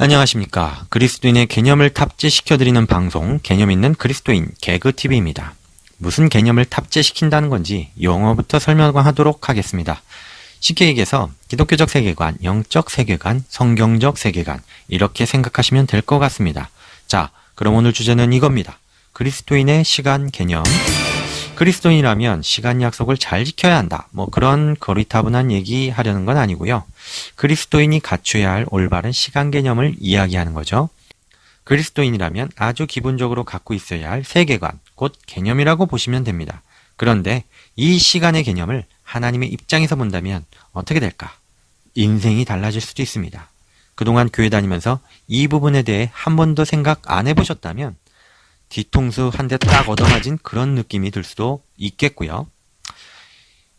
안녕하십니까. 그리스도인의 개념을 탑재시켜드리는 방송, 개념 있는 그리스도인 개그TV입니다. 무슨 개념을 탑재시킨다는 건지 용어부터 설명하도록 하겠습니다. 쉽게 얘기해서 기독교적 세계관, 영적 세계관, 성경적 세계관 이렇게 생각하시면 될 것 같습니다. 자, 그럼 오늘 주제는 이겁니다. 그리스도인의 시간 개념. 그리스도인이라면 시간 약속을 잘 지켜야 한다. 그런 고리타분한 얘기 하려는 건 아니고요. 그리스도인이 갖춰야 할 올바른 시간 개념을 이야기하는 거죠. 그리스도인이라면 아주 기본적으로 갖고 있어야 할 세계관, 곧 개념이라고 보시면 됩니다. 그런데 이 시간의 개념을 하나님의 입장에서 본다면 어떻게 될까? 인생이 달라질 수도 있습니다. 그동안 교회 다니면서 이 부분에 대해 한 번도 생각 안 해보셨다면 뒤통수 한 대 딱 얻어맞은 그런 느낌이 들 수도 있겠고요.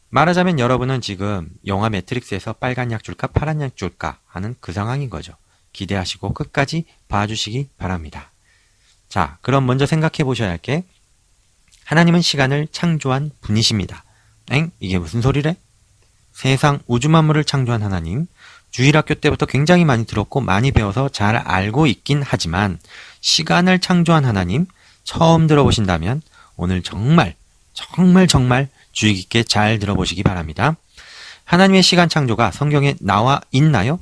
말하자면 여러분은 지금 영화 매트릭스에서 빨간 약 줄까 파란 약 줄까 하는 그 상황인 거죠. 기대하시고 끝까지 봐주시기 바랍니다. 자, 그럼 먼저 생각해 보셔야 할 게 하나님은 시간을 창조한 분이십니다. 이게 무슨 소리래? 세상 우주 만물을 창조한 하나님, 주일학교 때부터 굉장히 많이 들었고 많이 배워서 잘 알고 있긴 하지만 시간을 창조한 하나님 처음 들어보신다면 오늘 정말 주의 깊게 잘 들어보시기 바랍니다. 하나님의 시간 창조가 성경에 나와 있나요?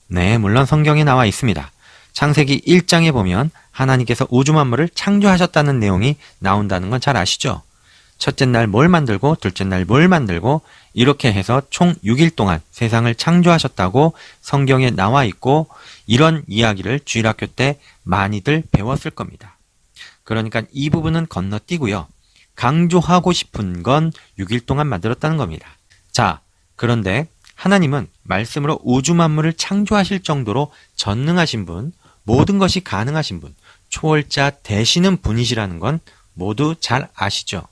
네, 물론 성경에 나와 있습니다. 창세기 1장에 보면 하나님께서 우주 만물을 창조하셨다는 내용이 나온다는 건 잘 아시죠? 첫째 날 뭘 만들고 둘째 날 뭘 만들고 이렇게 해서 총 6일 동안 세상을 창조하셨다고 성경에 나와 있고 이런 이야기를 주일학교 때 많이들 배웠을 겁니다. 그러니까 이 부분은 건너뛰고요. 강조하고 싶은 건 6일 동안 만들었다는 겁니다. 자, 그런데 하나님은 말씀으로 우주 만물을 창조하실 정도로 전능하신 분, 모든 것이 가능하신 분, 초월자 되시는 분이시라는 건 모두 잘 아시죠?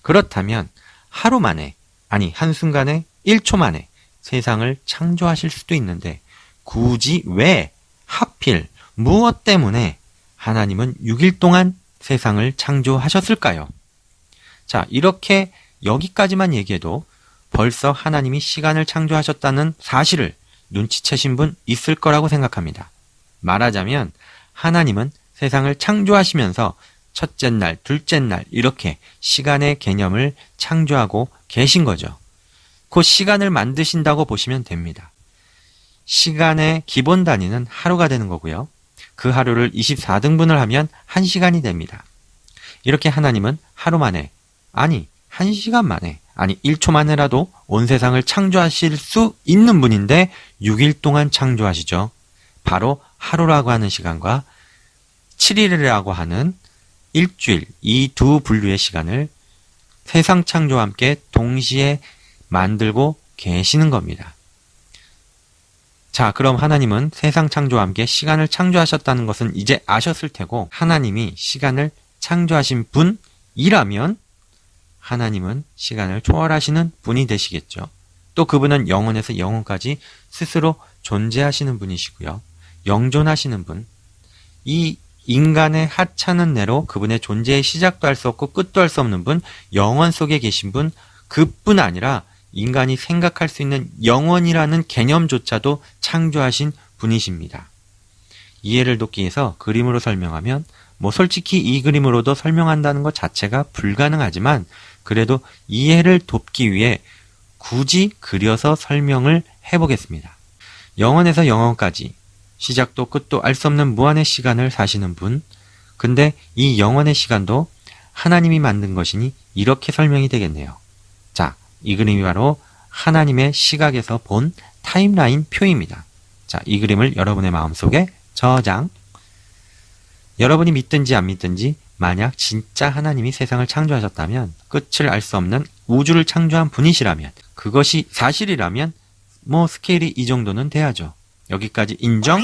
그렇다면 하루 만에, 아니 한순간에 1초 만에 세상을 창조하실 수도 있는데 굳이 왜, 하필, 무엇 때문에 하나님은 6일 동안 세상을 창조하셨을까요? 자, 이렇게 여기까지만 얘기해도 벌써 하나님이 시간을 창조하셨다는 사실을 눈치채신 분 있을 거라고 생각합니다. 말하자면 하나님은 세상을 창조하시면서 첫째 날, 둘째 날 이렇게 시간의 개념을 창조하고 계신 거죠. 그 시간을 만드신다고 보시면 됩니다. 시간의 기본 단위는 하루가 되는 거고요. 그 하루를 24등분을 하면 1시간이 됩니다. 이렇게 하나님은 하루 만에, 아니 1시간 만에, 아니 1초 만에라도 온 세상을 창조하실 수 있는 분인데 6일 동안 창조하시죠. 바로 하루라고 하는 시간과 7일이라고 하는 일주일, 이 두 분류의 시간을 세상 창조와 함께 동시에 만들고 계시는 겁니다. 자, 그럼 하나님은 세상 창조와 함께 시간을 창조하셨다는 것은 이제 아셨을 테고 하나님이 시간을 창조하신 분이라면 하나님은 시간을 초월하시는 분이 되시겠죠. 또 그분은 영원에서 영원까지 스스로 존재하시는 분이시고요. 영존하시는 분. 이 인간의 하찮은 내로 그분의 존재의 시작도 할 수 없고 끝도 할 수 없는 분, 영원 속에 계신 분, 그뿐 아니라 인간이 생각할 수 있는 영원이라는 개념조차도 창조하신 분이십니다. 이해를 돕기 위해서 그림으로 설명하면 솔직히 이 그림으로도 설명한다는 것 자체가 불가능하지만 그래도 이해를 돕기 위해 굳이 그려서 설명을 해보겠습니다. 영원에서 영원까지 시작도 끝도 알 수 없는 무한의 시간을 사시는 분, 근데 이 영원의 시간도 하나님이 만든 것이니 이렇게 설명이 되겠네요. 자, 이 그림이 바로 하나님의 시각에서 본 타임라인 표입니다. 자, 이 그림을 여러분의 마음속에 저장. 여러분이 믿든지 안 믿든지 만약 진짜 하나님이 세상을 창조하셨다면 끝을 알 수 없는 우주를 창조한 분이시라면 그것이 사실이라면 스케일이 이 정도는 돼야죠. 여기까지 인정?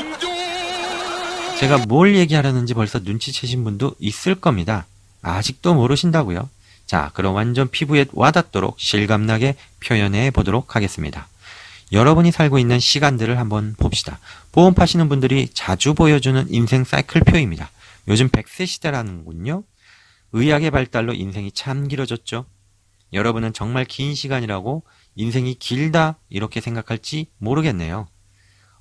제가 뭘 얘기하려는지 벌써 눈치채신 분도 있을 겁니다. 아직도 모르신다고요? 자, 그럼 완전 피부에 와닿도록 실감나게 표현해 보도록 하겠습니다. 여러분이 살고 있는 시간들을 한번 봅시다. 보험 파시는 분들이 자주 보여주는 인생 사이클표입니다. 요즘 100세 시대라는군요. 의학의 발달로 인생이 참 길어졌죠. 여러분은 정말 긴 시간이라고 인생이 길다 이렇게 생각할지 모르겠네요.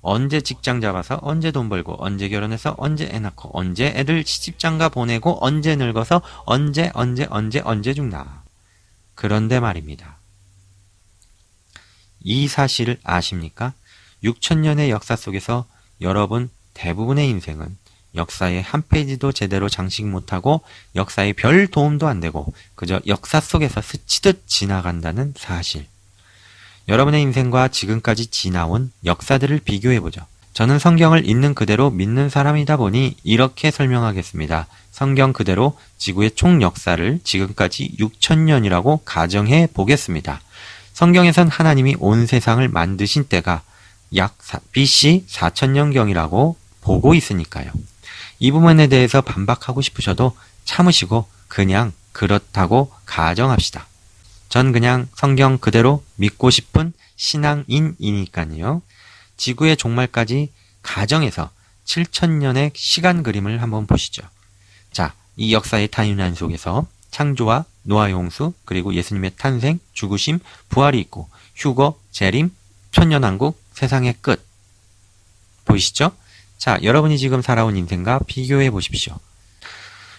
언제 직장 잡아서 언제 돈 벌고 언제 결혼해서 언제 애 낳고 언제 애들 시집장가 보내고 언제 늙어서 언제 죽나. 그런데 말입니다. 이 사실을 아십니까? 6천년의 역사 속에서 여러분 대부분의 인생은 역사의 한 페이지도 제대로 장식 못하고 역사에 별 도움도 안 되고 그저 역사 속에서 스치듯 지나간다는 사실. 여러분의 인생과 지금까지 지나온 역사들을 비교해보죠. 저는 성경을 있는 그대로 믿는 사람이다 보니 이렇게 설명하겠습니다. 성경 그대로 지구의 총 역사를 지금까지 6천년이라고 가정해 보겠습니다. 성경에선 하나님이 온 세상을 만드신 때가 약 BC 4천년경이라고 보고 있으니까요. 이 부분에 대해서 반박하고 싶으셔도 참으시고 그냥 그렇다고 가정합시다. 전 그냥 성경 그대로 믿고 싶은 신앙인이니까요. 지구의 종말까지 가정해서 7천년의 시간 그림을 한번 보시죠. 자, 이 역사의 타임라인 속에서 창조와 노아의 홍수, 그리고 예수님의 탄생, 죽으심, 부활이 있고 휴거, 재림, 천년왕국, 세상의 끝. 보이시죠? 자, 여러분이 지금 살아온 인생과 비교해 보십시오.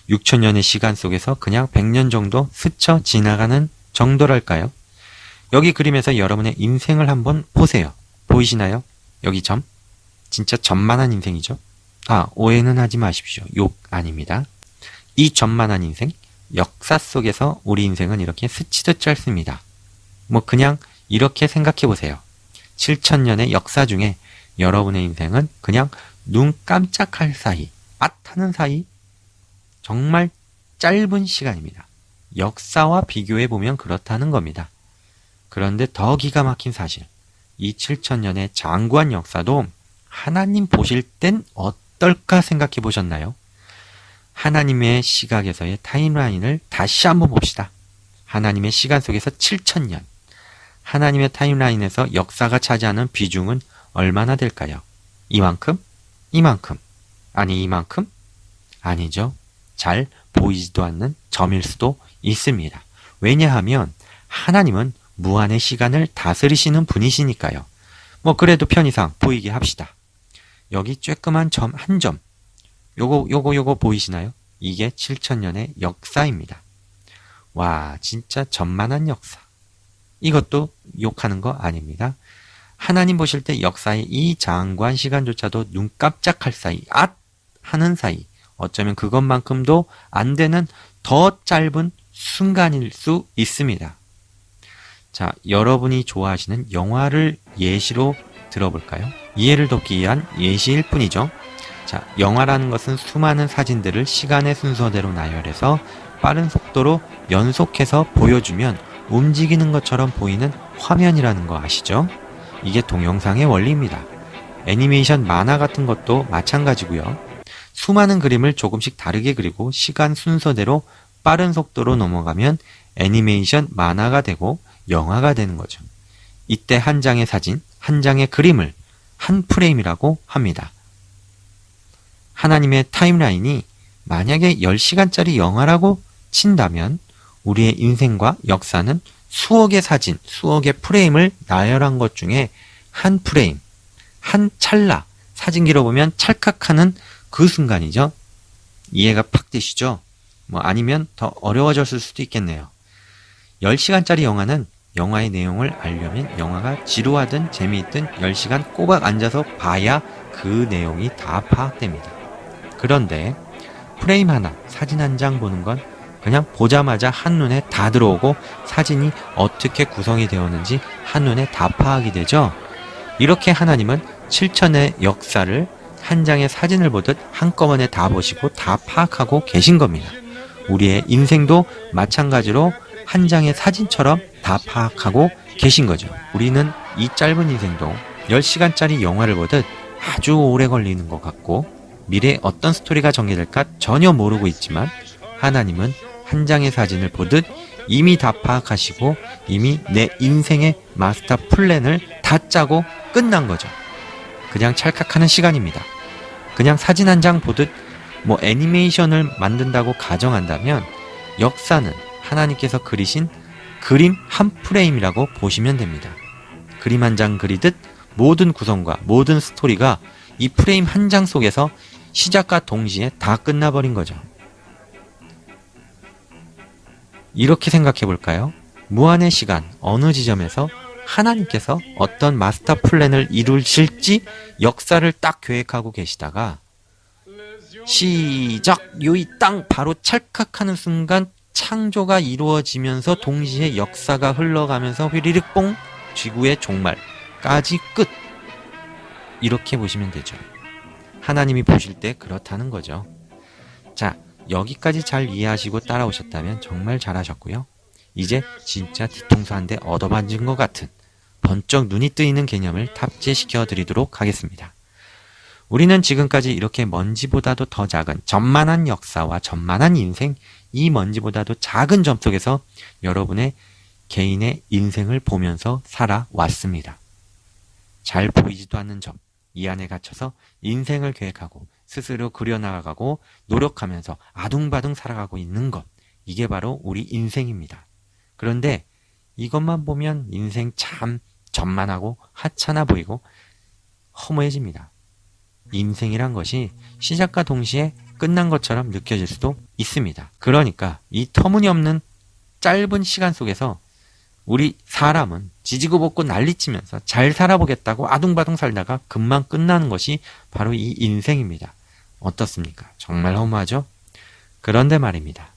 6천년의 시간 속에서 그냥 100년 정도 스쳐 지나가는 정도랄까요? 여기 그림에서 여러분의 인생을 한번 보세요. 보이시나요? 여기 점? 진짜 점만한 인생이죠? 아, 오해는 하지 마십시오. 욕 아닙니다. 이 점만한 인생, 역사 속에서 우리 인생은 이렇게 스치듯 짧습니다. 뭐 그냥 이렇게 생각해 보세요. 7천년의 역사 중에 여러분의 인생은 그냥 눈 깜짝할 사이, 하는 사이 정말 짧은 시간입니다. 역사와 비교해 보면 그렇다는 겁니다. 그런데 더 기가 막힌 사실, 이 7천년의 장구한 역사도 하나님 보실 땐 어떨까 생각해 보셨나요? 하나님의 시각에서의 타임라인을 다시 한번 봅시다. 하나님의 시간 속에서 7천년, 하나님의 타임라인에서 역사가 차지하는 비중은 얼마나 될까요? 이만큼? 이만큼? 아니 이만큼? 아니죠. 잘 보이지도 않는 점일 수도 있습니다. 왜냐하면 하나님은 무한의 시간을 다스리시는 분이시니까요. 뭐 그래도 편의상 보이게 합시다. 여기 쬐끄만 점 한 점, 요거 보이시나요? 이게 7천년의 역사입니다. 와, 진짜 점만한 역사. 이것도 욕하는 거 아닙니다. 하나님 보실 때 역사의 이 장구한 시간조차도 눈 깜짝할 사이, 하는 사이, 어쩌면 그것만큼도 안 되는 더 짧은 순간일 수 있습니다. 자, 여러분이 좋아하시는 영화를 예시로 들어볼까요? 이해를 돕기 위한 예시일 뿐이죠. 자, 영화라는 것은 수많은 사진들을 시간의 순서대로 나열해서 빠른 속도로 연속해서 보여주면 움직이는 것처럼 보이는 화면이라는 거 아시죠? 이게 동영상의 원리입니다. 애니메이션 만화 같은 것도 마찬가지고요. 수많은 그림을 조금씩 다르게 그리고 시간 순서대로 빠른 속도로 넘어가면 애니메이션 만화가 되고 영화가 되는 거죠. 이때 한 장의 사진, 한 장의 그림을 한 프레임이라고 합니다. 하나님의 타임라인이 만약에 10시간짜리 영화라고 친다면 우리의 인생과 역사는 수억의 사진, 수억의 프레임을 나열한 것 중에 한 프레임, 한 찰나, 사진기로 보면 찰칵하는 그 순간이죠. 이해가 팍 되시죠? 뭐 아니면 더 어려워졌을 수도 있겠네요. 10시간짜리 영화는 영화의 내용을 알려면 영화가 지루하든 재미있든 10시간 꼬박 앉아서 봐야 그 내용이 다 파악됩니다. 그런데 프레임 하나, 사진 한 장 보는 건 그냥 보자마자 한눈에 다 들어오고 사진이 어떻게 구성이 되었는지 한눈에 다 파악이 되죠. 이렇게 하나님은 7천의 역사를 한 장의 사진을 보듯 한꺼번에 다 보시고 다 파악하고 계신 겁니다. 우리의 인생도 마찬가지로 한 장의 사진처럼 다 파악하고 계신 거죠. 우리는 이 짧은 인생도 10시간짜리 영화를 보듯 아주 오래 걸리는 것 같고 미래에 어떤 스토리가 전개될까 전혀 모르고 있지만 하나님은 한 장의 사진을 보듯 이미 다 파악하시고 이미 내 인생의 마스터 플랜을 다 짜고 끝난 거죠. 그냥 찰칵하는 시간입니다. 그냥 사진 한 장 보듯 뭐 애니메이션을 만든다고 가정한다면 역사는 하나님께서 그리신 그림 한 프레임이라고 보시면 됩니다. 그림 한 장 그리듯 모든 구성과 모든 스토리가 이 프레임 한 장 속에서 시작과 동시에 다 끝나버린 거죠. 이렇게 생각해 볼까요? 무한의 시간, 어느 지점에서 하나님께서 어떤 마스터 플랜을 이루실지 역사를 딱 계획하고 계시다가 시작! 요이 땅! 바로 찰칵하는 순간 창조가 이루어지면서 동시에 역사가 흘러가면서 휘리릭 뽕! 지구의 종말까지 끝! 이렇게 보시면 되죠. 하나님이 보실 때 그렇다는 거죠. 자, 여기까지 잘 이해하시고 따라오셨다면 정말 잘하셨고요. 이제 진짜 뒤통수 한 대 얻어맞은 것 같은 번쩍 눈이 뜨이는 개념을 탑재시켜 드리도록 하겠습니다. 우리는 지금까지 이렇게 먼지보다도 더 작은 전만한 역사와 전만한 인생, 이 먼지보다도 작은 점 속에서 여러분의 개인의 인생을 보면서 살아왔습니다. 잘 보이지도 않는 점, 이 안에 갇혀서 인생을 계획하고 스스로 그려나가고 노력하면서 아둥바둥 살아가고 있는 것, 이게 바로 우리 인생입니다. 그런데 이것만 보면 인생 참 전만하고 하찮아 보이고 허무해집니다. 인생이란 것이 시작과 동시에 끝난 것처럼 느껴질 수도 있습니다. 그러니까 이 터무니없는 짧은 시간 속에서 우리 사람은 지지고 볶고 난리치면서 잘 살아보겠다고 아둥바둥 살다가 금방 끝나는 것이 바로 이 인생입니다. 어떻습니까? 정말 허무하죠? 그런데 말입니다.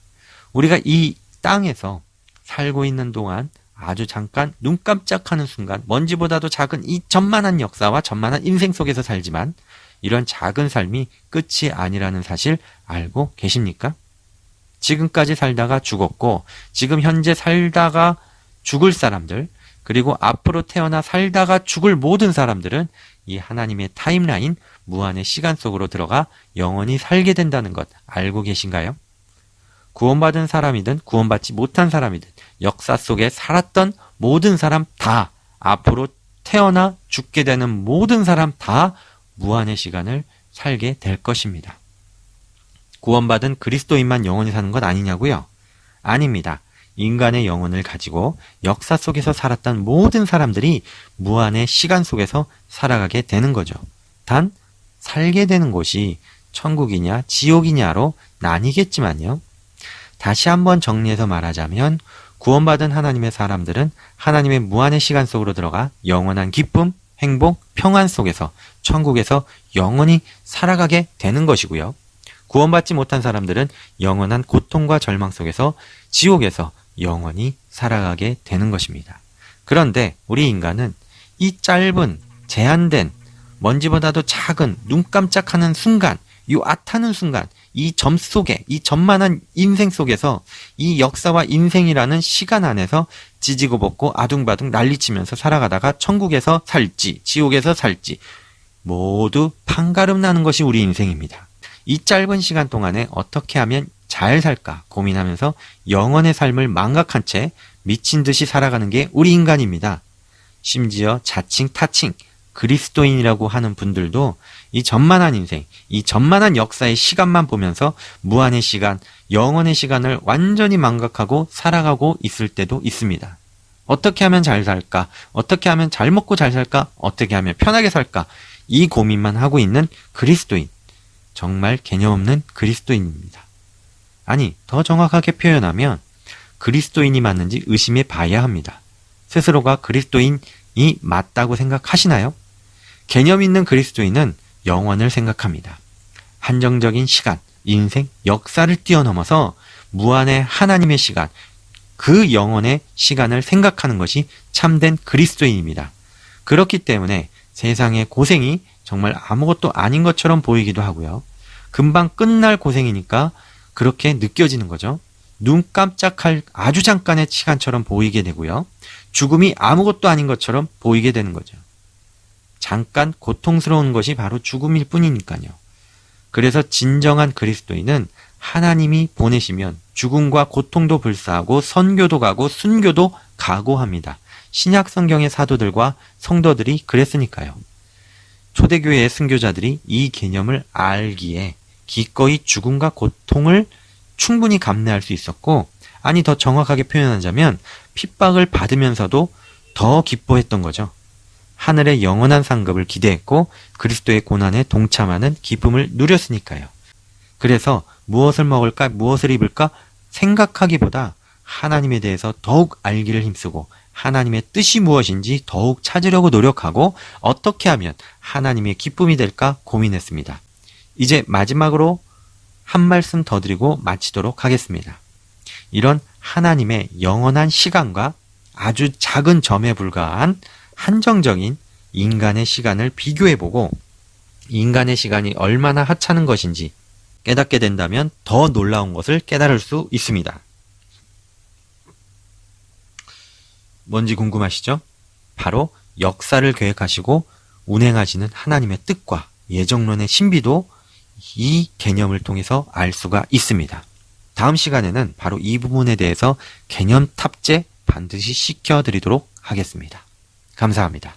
우리가 이 땅에서 살고 있는 동안 아주 잠깐 눈 깜짝하는 순간 먼지보다도 작은 이 전만한 역사와 전만한 인생 속에서 살지만 이런 작은 삶이 끝이 아니라는 사실 알고 계십니까? 지금까지 살다가 죽었고 지금 현재 살다가 죽을 사람들, 그리고 앞으로 태어나 살다가 죽을 모든 사람들은 이 하나님의 타임라인, 무한의 시간 속으로 들어가 영원히 살게 된다는 것 알고 계신가요? 구원받은 사람이든 구원받지 못한 사람이든 역사 속에 살았던 모든 사람 다, 앞으로 태어나 죽게 되는 모든 사람 다 무한의 시간을 살게 될 것입니다. 구원받은 그리스도인만 영원히 사는 것 아니냐고요? 아닙니다. 인간의 영혼을 가지고 역사 속에서 살았던 모든 사람들이 무한의 시간 속에서 살아가게 되는 거죠. 단 살게 되는 곳이 천국이냐 지옥이냐로 나뉘겠지만요. 다시 한번 정리해서 말하자면 구원받은 하나님의 사람들은 하나님의 무한의 시간 속으로 들어가 영원한 기쁨, 행복, 평안 속에서 천국에서 영원히 살아가게 되는 것이고요. 구원받지 못한 사람들은 영원한 고통과 절망 속에서 지옥에서 영원히 살아가게 되는 것입니다. 그런데 우리 인간은 이 짧은 제한된 먼지보다도 작은 눈 깜짝하는 순간, 이 앗하는 순간, 이 점 속에, 이 점만한 인생 속에서 이 역사와 인생이라는 시간 안에서 지지고 볶고 아둥바둥 난리치면서 살아가다가 천국에서 살지 지옥에서 살지 모두 판가름 나는 것이 우리 인생입니다. 이 짧은 시간 동안에 어떻게 하면 잘 살까 고민하면서 영원의 삶을 망각한 채 미친 듯이 살아가는 게 우리 인간입니다. 심지어 자칭 타칭 그리스도인이라고 하는 분들도 이 전만한 인생, 이 전만한 역사의 시간만 보면서 무한의 시간, 영원의 시간을 완전히 망각하고 살아가고 있을 때도 있습니다. 어떻게 하면 잘 살까? 어떻게 하면 잘 먹고 잘 살까? 어떻게 하면 편하게 살까? 이 고민만 하고 있는 그리스도인. 정말 개념 없는 그리스도인입니다. 아니, 더 정확하게 표현하면 그리스도인이 맞는지 의심해 봐야 합니다. 스스로가 그리스도인이 맞다고 생각하시나요? 개념 있는 그리스도인은 영원을 생각합니다. 한정적인 시간, 인생, 역사를 뛰어넘어서 무한의 하나님의 시간, 그 영원의 시간을 생각하는 것이 참된 그리스도인입니다. 그렇기 때문에 세상의 고생이 정말 아무것도 아닌 것처럼 보이기도 하고요. 금방 끝날 고생이니까 그렇게 느껴지는 거죠. 눈 깜짝할 아주 잠깐의 시간처럼 보이게 되고요. 죽음이 아무것도 아닌 것처럼 보이게 되는 거죠. 잠깐 고통스러운 것이 바로 죽음일 뿐이니까요. 그래서 진정한 그리스도인은 하나님이 보내시면 죽음과 고통도 불사하고 선교도 가고 순교도 각오합니다. 신약 성경의 사도들과 성도들이 그랬으니까요. 초대교회의 순교자들이 이 개념을 알기에 기꺼이 죽음과 고통을 충분히 감내할 수 있었고, 아니 더 정확하게 표현하자면 핍박을 받으면서도 더 기뻐했던 거죠. 하늘의 영원한 상급을 기대했고 그리스도의 고난에 동참하는 기쁨을 누렸으니까요. 그래서 무엇을 먹을까, 무엇을 입을까 생각하기보다 하나님에 대해서 더욱 알기를 힘쓰고 하나님의 뜻이 무엇인지 더욱 찾으려고 노력하고 어떻게 하면 하나님의 기쁨이 될까 고민했습니다. 이제 마지막으로 한 말씀 더 드리고 마치도록 하겠습니다. 이런 하나님의 영원한 시간과 아주 작은 점에 불과한 한정적인 인간의 시간을 비교해보고 인간의 시간이 얼마나 하찮은 것인지 깨닫게 된다면 더 놀라운 것을 깨달을 수 있습니다. 뭔지 궁금하시죠? 바로 역사를 계획하시고 운행하시는 하나님의 뜻과 예정론의 신비도 이 개념을 통해서 알 수가 있습니다. 다음 시간에는 바로 이 부분에 대해서 개념 탑재 반드시 시켜드리도록 하겠습니다. 감사합니다.